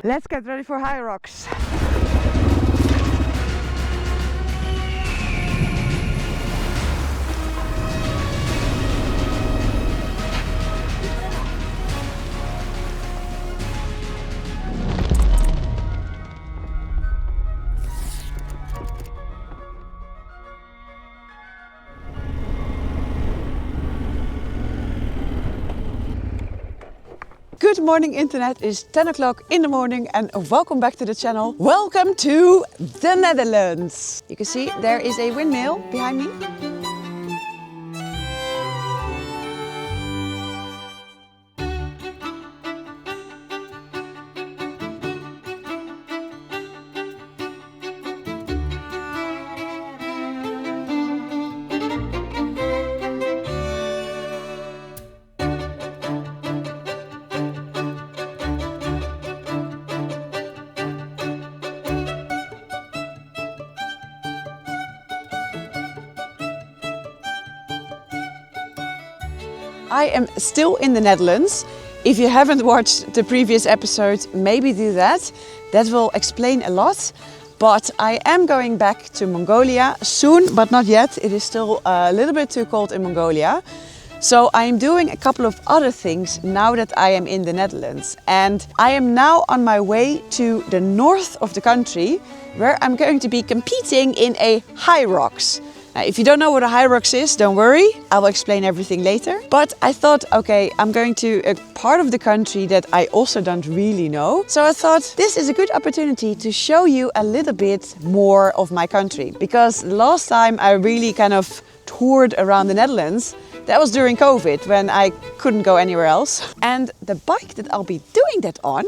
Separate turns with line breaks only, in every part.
Let's get ready for Hyrox. Good morning internet, it's 10 o'clock in the morning and welcome back to the channel. Welcome to the Netherlands. You can see there is a windmill behind me. I am still in the Netherlands. If you haven't watched the previous episode, maybe do that. That will explain a lot. But I am going back to Mongolia soon, but not yet. It is still a little bit too cold in Mongolia. So I'm doing a couple of other things now that I am in the Netherlands. And I am now on my way to the north of the country, where I'm going to be competing in a Hyrox. If you don't know what a Hyrox is, don't worry, I will explain everything later. But I thought, okay, I'm going to a part of the country that I also don't really know. So I thought this is a good opportunity to show you a little bit more of my country. Because the last time I really kind of toured around the Netherlands, that was during COVID when I couldn't go anywhere else. And the bike that I'll be doing that on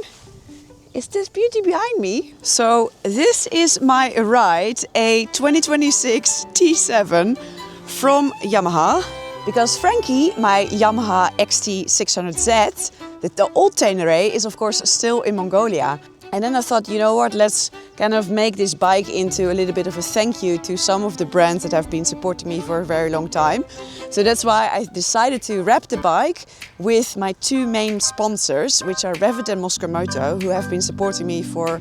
is this beauty behind me. So this is my ride, a 2026 T7 from Yamaha. Because Frankie, my Yamaha XT600Z, the old Tenere, is of course still in Mongolia. And then I thought, you know what, let's kind of make this bike into a little bit of a thank you to some of the brands that have been supporting me for a very long time. So that's why I decided to wrap the bike with my two main sponsors, which are Revit and Moskomoto, who have been supporting me for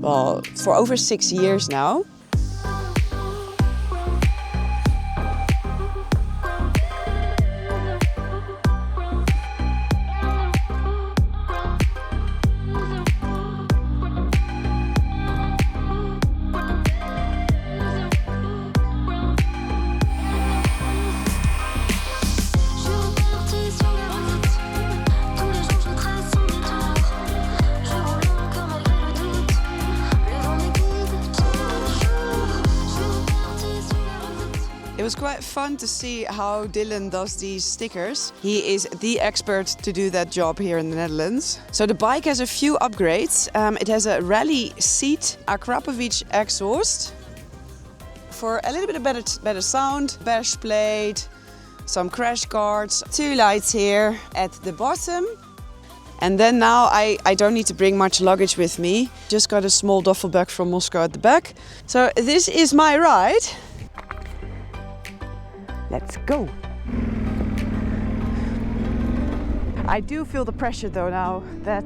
over 6 years now. It was quite fun to see how Dylan does these stickers. He is the expert to do that job here in the Netherlands. So the bike has a few upgrades. It has a rally seat, a Krapovic exhaust for a little bit of better sound, bash plate, some crash guards, two lights here at the bottom. And then now I don't need to bring much luggage with me. Just got a small duffel bag from Moscow at the back. So this is my ride. Let's go! I do feel the pressure though now that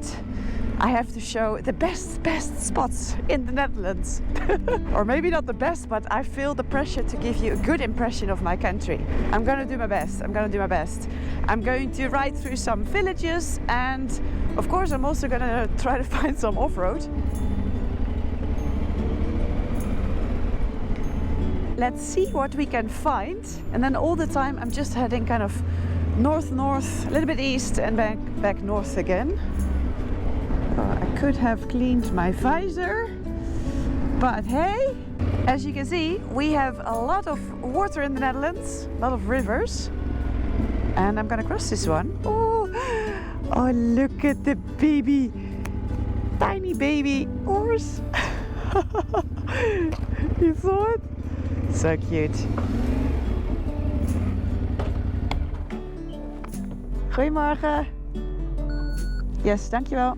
I have to show the best spots in the Netherlands. Or maybe not the best, but I feel the pressure to give you a good impression of my country. I'm gonna do my best, I'm going to ride through some villages and of course I'm also gonna try to find some off-road. Let's see what we can find. And then all the time I'm just heading kind of north, a little bit east and back north again. I could have cleaned my visor, but hey, as you can see, we have a lot of water in the Netherlands, a lot of rivers. And I'm gonna cross this one. Oh, look at the baby, tiny baby horse. You saw it? So cute. Goedemorgen. Yes, dankjewel.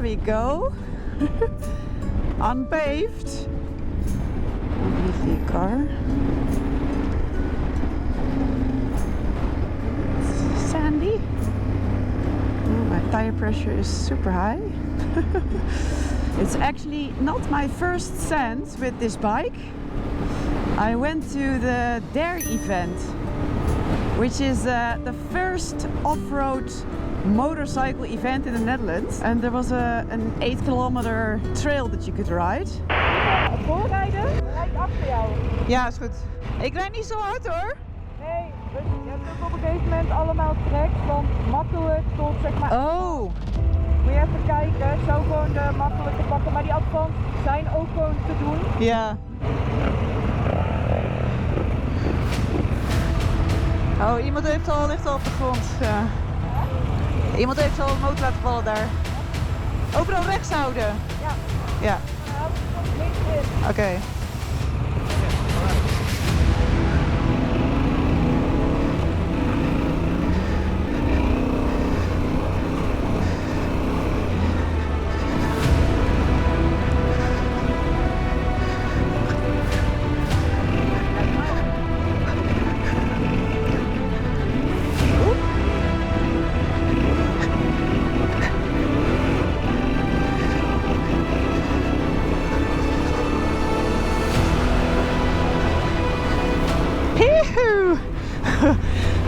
There we go. Unpaved. Lovely car. It's sandy. Oh, my tire pressure is super high. It's actually not my first sand with this bike. I went to the Dai event, which is the first off-road motorcycle event in the Netherlands. And there was an 8-kilometer trail that you could ride.
Voorrijden, rijd achter jou.
Ja, is goed. Ik rijd niet zo hard hoor.
Nee, dus je hebt ook op een gegeven moment allemaal tracks van makkelijk tot zeg maar...
Oh.
Moet je even kijken, zo gewoon de makkelijke pakken, maar die afstand zijn ook gewoon te doen.
Ja. Oh, iemand ligt al op de grond. Ja. Iemand heeft al een motor laten vallen daar. Overal rechts houden.
Ja.
Ja. Oké.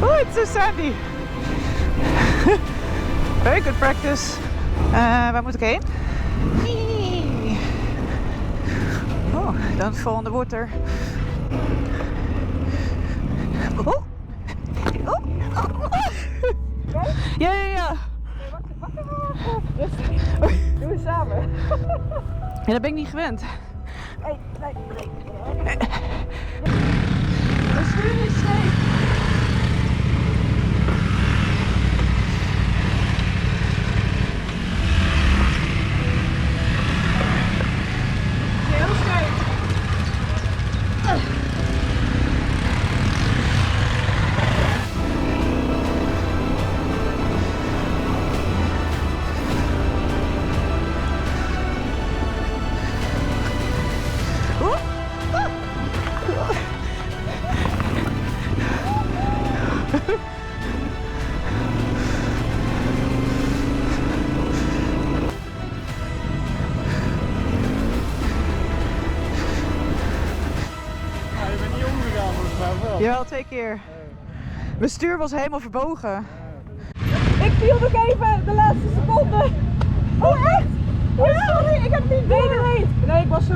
Oh, it's so sandy. Very good practice. Waar moet ik heen? Oh, don't fall in the water. Oh. Oh. Ja.
Doe het samen.
Ja, dat ben ik niet gewend.
Nee.
Dat is really safe.
Heel steek.
Jawel, 2 keer. Mijn stuur was helemaal verbogen.
Ik viel nog even de laatste seconde. Oh echt? Oh sorry, ik heb niet door. Nee, ik was zo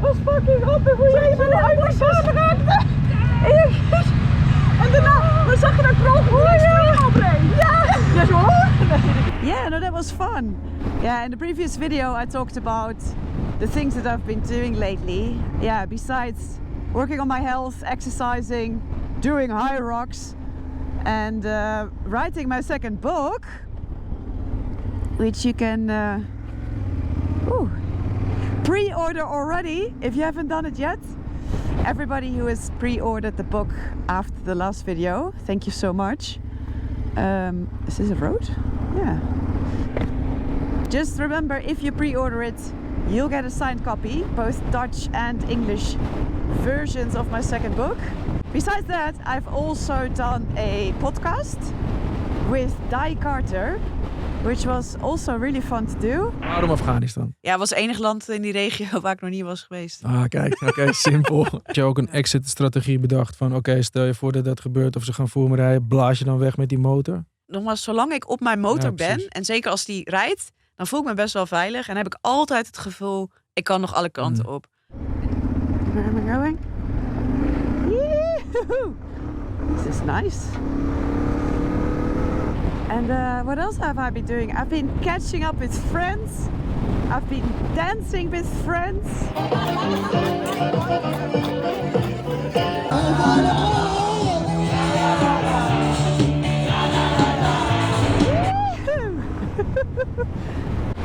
was fucking grappig hoe je me uit de zon raakte. En daarna, dan zag je dat krol die stream opreed. Ja! Ja zo.
Yeah, no, that was fun. Yeah, in the previous video I talked about the things that I've been doing lately. Yeah, besides working on my health, exercising, doing Hyrox, and writing my second book, which you can pre-order already if you haven't done it yet. Everybody who has pre-ordered the book after the last video, thank you so much. Is this a road? Yeah. Just remember, if you pre-order it, you'll get a signed copy, both Dutch and English versions of my second book. Besides that, I've also done a podcast with Dai Carter, which was also really fun to do.
Waarom Afghanistan?
Ja, het was het enige land in die regio waar ik nog niet was geweest.
Ah, kijk, oké, simpel. Heb je ook een exit-strategie bedacht van oké, stel je voor dat dat gebeurt of ze gaan voor me rijden, blaas je dan weg met die motor?
Nogmaals, zolang ik op mijn motor ben en zeker als die rijdt, dan voel ik me best wel veilig en heb ik altijd het gevoel, ik kan nog alle kanten op. Where am I going? Yee-hoo! This is nice. And what else have I been doing? I've been catching up with friends. I've been dancing with friends.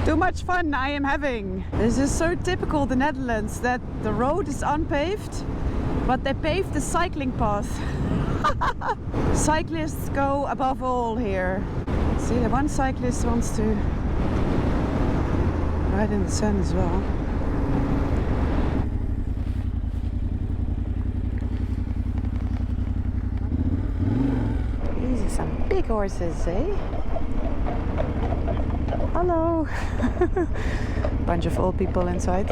Too much fun I am having. This is so typical the Netherlands that the road is unpaved, but they pave the cycling path. Cyclists go above all here. See, the one cyclist wants to right in the sun as well. These are some big horses, eh? Hello! Bunch of old people inside.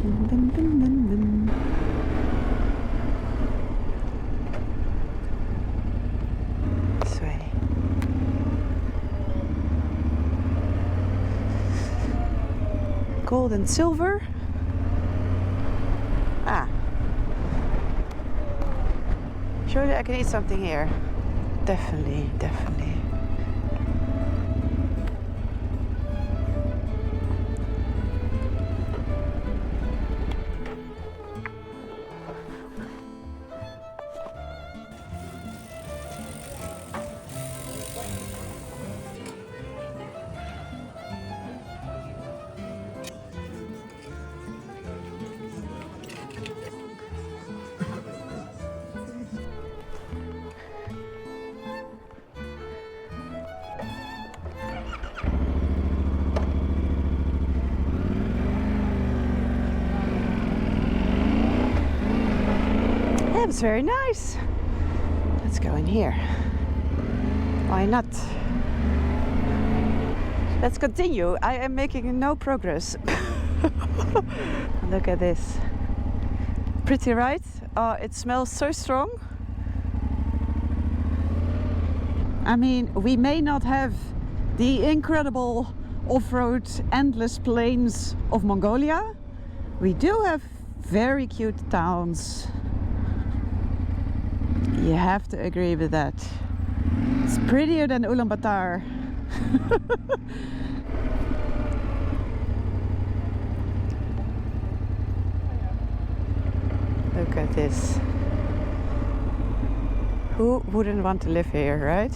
Dun, dun, dun, dun, dun. This way. Gold and silver. Ah. Surely I can eat something here. Definitely, definitely. That was very nice. Let's go in here. Why not? Let's continue. I am making no progress. Look at this. Pretty, right? Oh, it smells so strong. I mean, we may not have the incredible off-road endless plains of Mongolia. We do have very cute towns. You have to agree with that. It's prettier than Ulaanbaatar. Look at this. Who wouldn't want to live here, right?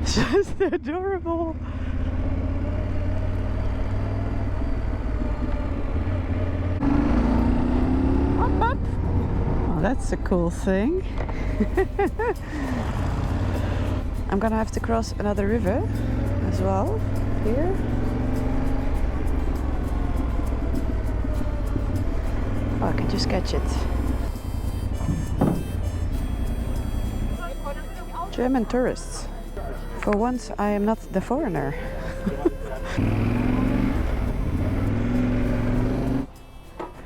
Just adorable. Up, up. Oh, that's a cool thing. I'm gonna have to cross another river as well here. Oh, I can just catch it. German tourists. For once, I am not the foreigner.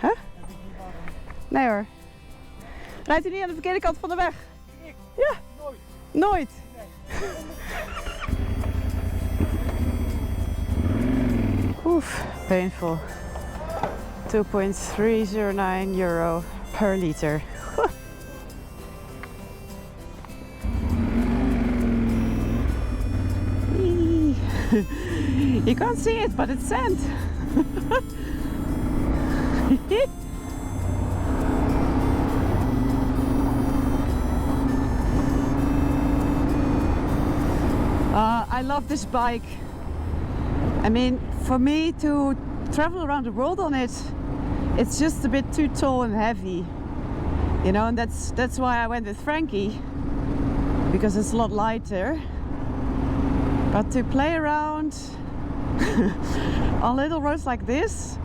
Huh? Nee hoor. Rijdt u niet aan de verkeerde kant van de weg? Ja. Nooit. Oef, painful. €2.309 per liter. You can't see it, but it's sand. I love this bike. I mean, for me to travel around the world on it, it's just a bit too tall and heavy, you know, and that's why I went with Frankie, because it's a lot lighter. But to play around on little roads like this,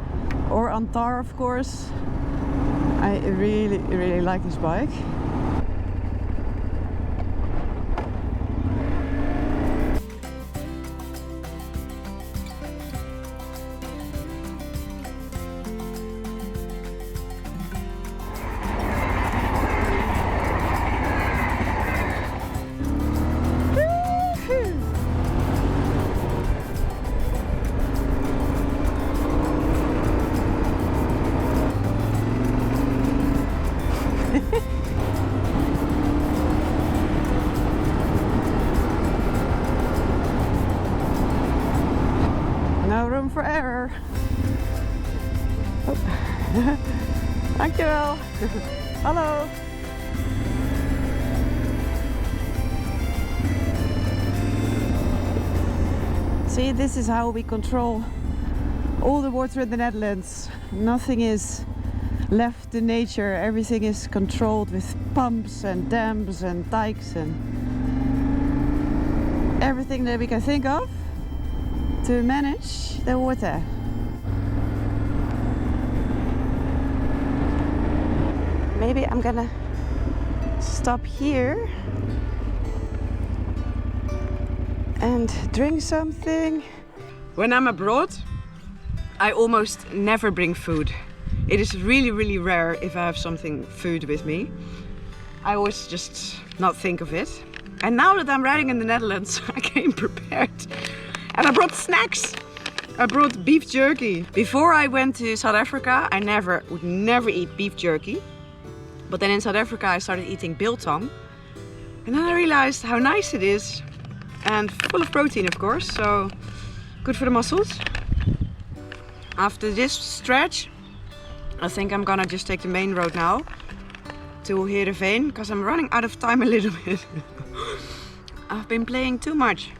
or on tar, of course, I really like this bike. No room for error. Oh. Dankjewel. Hallo. See, this is how we control all the water in the Netherlands. Nothing is left to nature, everything is controlled with pumps and dams and dikes and everything that we can think of to manage the water. Maybe I'm gonna stop here and drink something. When I'm abroad, I almost never bring food. It is really rare if I have something food with me. I always just not think of it. And now that I'm riding in the Netherlands, I came prepared. And I brought snacks. I brought beef jerky. Before I went to South Africa, I would never eat beef jerky. But then in South Africa, I started eating biltong. And then I realized how nice it is. And full of protein, of course, so good for the muscles. After this stretch, I think I'm gonna just take the main road now to Heerenveen, because I'm running out of time a little bit. I've been playing too much.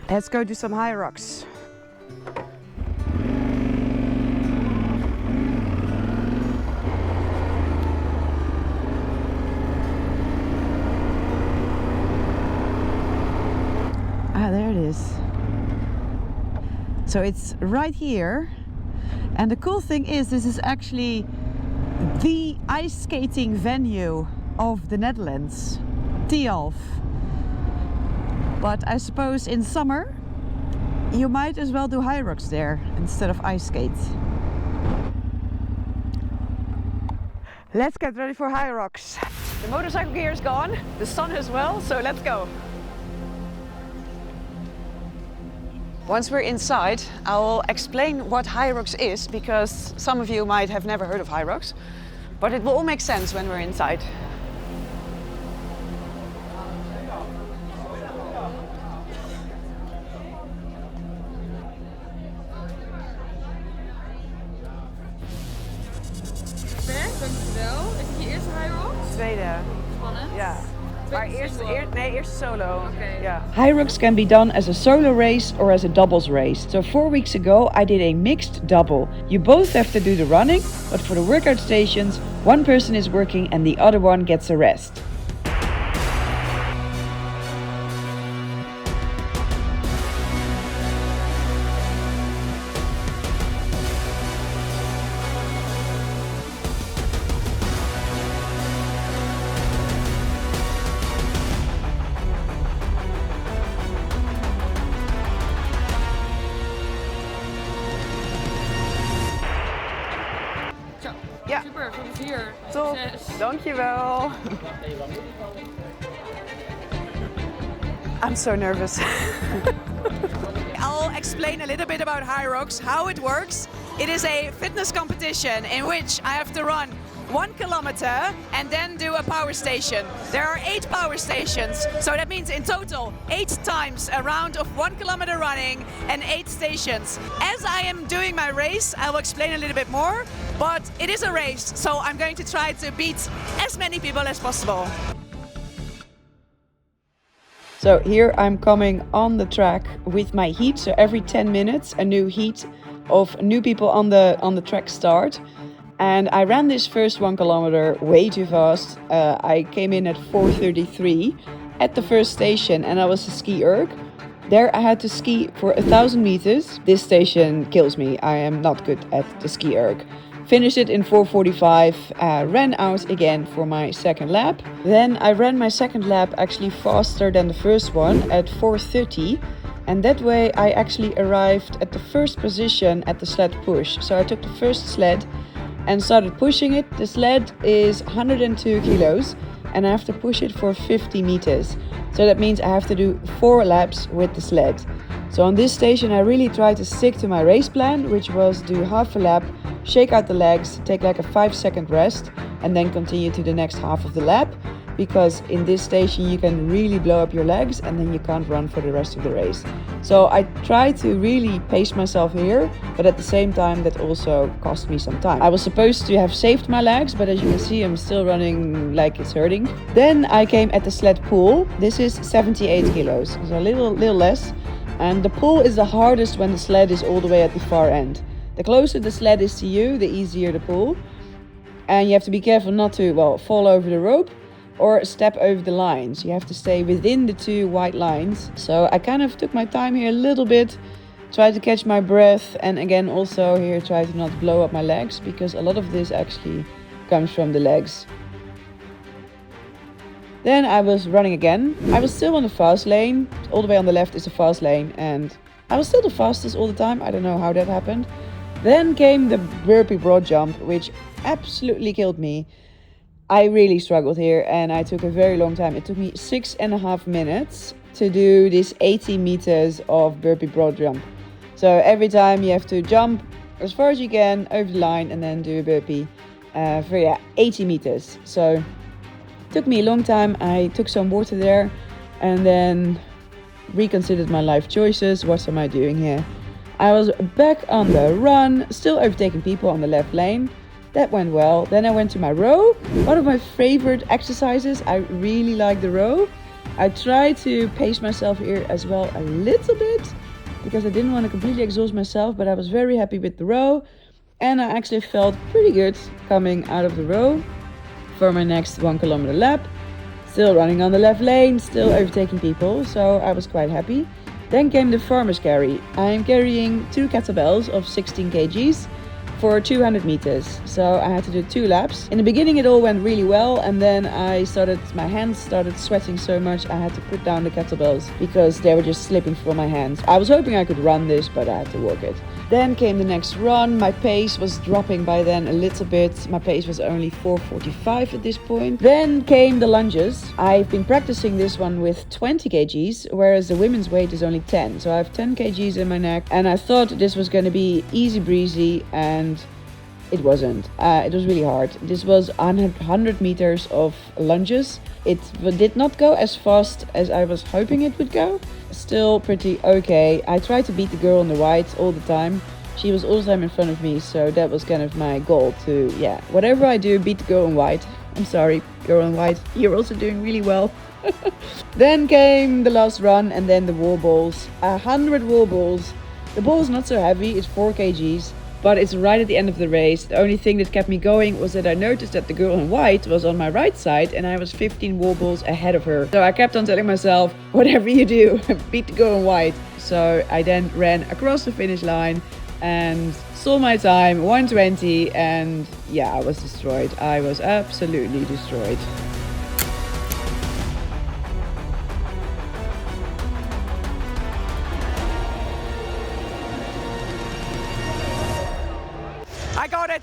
Let's go do some Hyrox. Ah, there it is. So it's right here. And the cool thing is, this is actually the ice skating venue of the Netherlands, Tialf. But I suppose in summer, you might as well do Hyrox there instead of ice skate. Let's get ready for Hyrox. The motorcycle gear is gone, the sun as well, so let's go. Once we're inside, I'll explain what Hyrox is, because some of you might have never heard of Hyrox, but it will all make sense when we're inside.
Dankjewel. Is het je eerste Hyrox?
Tweede.
Spannend.
Ja. Maar eerst solo.
Okay.
Yeah. Hyrox can be done as a solo race or as a doubles race. So 4 weeks ago I did a mixed double. You both have to do the running, but for the workout stations, one person is working and the other one gets a rest. Ja.
Super, veel plezier.
Top,
Succes.
dankjewel. I'm so nervous. I'll explain a little bit about Hyrox, how it works. It is a fitness competition in which I have to run 1 kilometer and then do a power station. There are 8 power stations, so that means in total 8 times a round of 1 kilometer running and 8 stations. As I am doing my race, I will explain a little bit more, but it is a race, so I'm going to try to beat as many people as possible. So here I'm coming on the track with my heat, so every 10 minutes a new heat of new people on the track start. And I ran this first 1 kilometer way too fast. I came in at 4:33 at the first station and I was a ski erg. There I had to ski for 1,000 meters. This station kills me. I am not good at the ski erg. Finished it in 4:45, ran out again for my second lap. Then I ran my second lap actually faster than the first one at 4:30. And that way I actually arrived at the first position at the sled push. So I took the first sled and started pushing it. The sled is 102 kilos and I have to push it for 50 meters. So that means I have to do 4 laps with the sled. So on this station I really tried to stick to my race plan, which was do half a lap, shake out the legs, take like a 5-second rest and then continue to the next half of the lap. Because in this station you can really blow up your legs and then you can't run for the rest of the race. So I tried to really pace myself here, but at the same time that also cost me some time. I was supposed to have saved my legs, but as you can see I'm still running like it's hurting. Then I came at the sled pull. This is 78 kilos, so a little less. And the pull is the hardest when the sled is all the way at the far end. The closer the sled is to you, the easier the pull. And you have to be careful not to, well, fall over the rope or step over the lines. You have to stay within the 2 white lines. So I kind of took my time here a little bit, tried to catch my breath, and again also here try to not blow up my legs, because a lot of this actually comes from the legs. Then I was running again. I was still on the fast lane. All the way on the left is the fast lane, and I was still the fastest all the time. I don't know how that happened. Then came the burpee broad jump, which absolutely killed me. I really struggled here, and I took a very long time. It took me 6.5 minutes to do this 80 meters of burpee broad jump. So every time you have to jump as far as you can over the line and then do a burpee for 80 meters. So it took me a long time. I took some water there and then reconsidered my life choices. What am I doing here? I was back on the run, still overtaking people on the left lane. That went well. Then I went to my row. One of my favorite exercises. I really like the row. I tried to pace myself here as well a little bit, because I didn't want to completely exhaust myself, but I was very happy with the row. And I actually felt pretty good coming out of the row for my next 1 kilometer lap. Still running on the left lane, still overtaking people, so I was quite happy. Then came the farmer's carry. I'm carrying 2 kettlebells of 16 kgs for 200 meters. So I had to do 2 laps. In the beginning it all went really well, and then my hands started sweating so much I had to put down the kettlebells because they were just slipping from my hands. I was hoping I could run this, but I had to walk it. Then came the next run. My pace was dropping by then a little bit. My pace was only 4:45 at this point. Then came the lunges. I've been practicing this one with 20 kgs, whereas the women's weight is only 10. So I have 10 kgs in my neck, and I thought this was going to be easy breezy, and it wasn't. It was really hard. This was 100 meters of lunges. It did not go as fast as I was hoping it would go. Still pretty okay. I tried to beat the girl in the white all the time. She was all the time in front of me, so that was kind of my goal to, whatever I do, beat the girl in white. I'm sorry, girl in white, you're also doing really well. Then came the last run, and then the wall balls. 100 wall balls. The ball is not so heavy, it's 4 kgs. But it's right at the end of the race. The only thing that kept me going was that I noticed that the girl in white was on my right side and I was 15 wall balls ahead of her. So I kept on telling myself, whatever you do, beat the girl in white. So I then ran across the finish line and saw my time, 1:20, and I was destroyed. I was absolutely destroyed.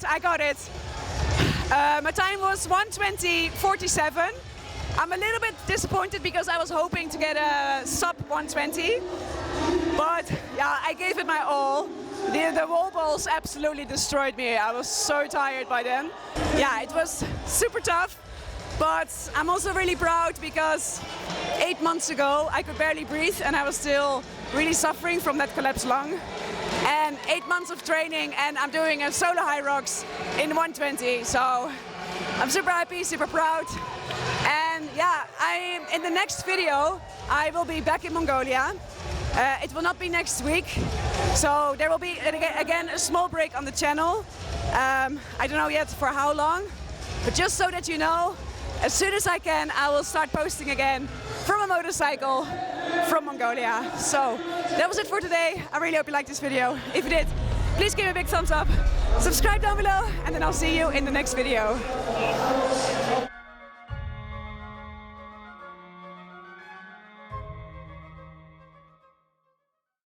I got it. My time was 1:20.47. I'm a little bit disappointed because I was hoping to get a sub 1:20. But I gave it my all. The wall balls absolutely destroyed me. I was so tired by then. It was super tough. But I'm also really proud because 8 months ago I could barely breathe and I was still really suffering from that collapsed lung. And 8 months of training and I'm doing a solo Hyrox in 1:20. So I'm super happy, super proud. And in the next video I will be back in Mongolia. It will not be next week. So there will be again a small break on the channel. I don't know yet for how long, but just so that you know, as soon as I can, I will start posting again from a motorcycle from Mongolia. So that was it for today. I really hope you liked this video. If you did, please give me a big thumbs up, subscribe down below, and then I'll see you in the next video.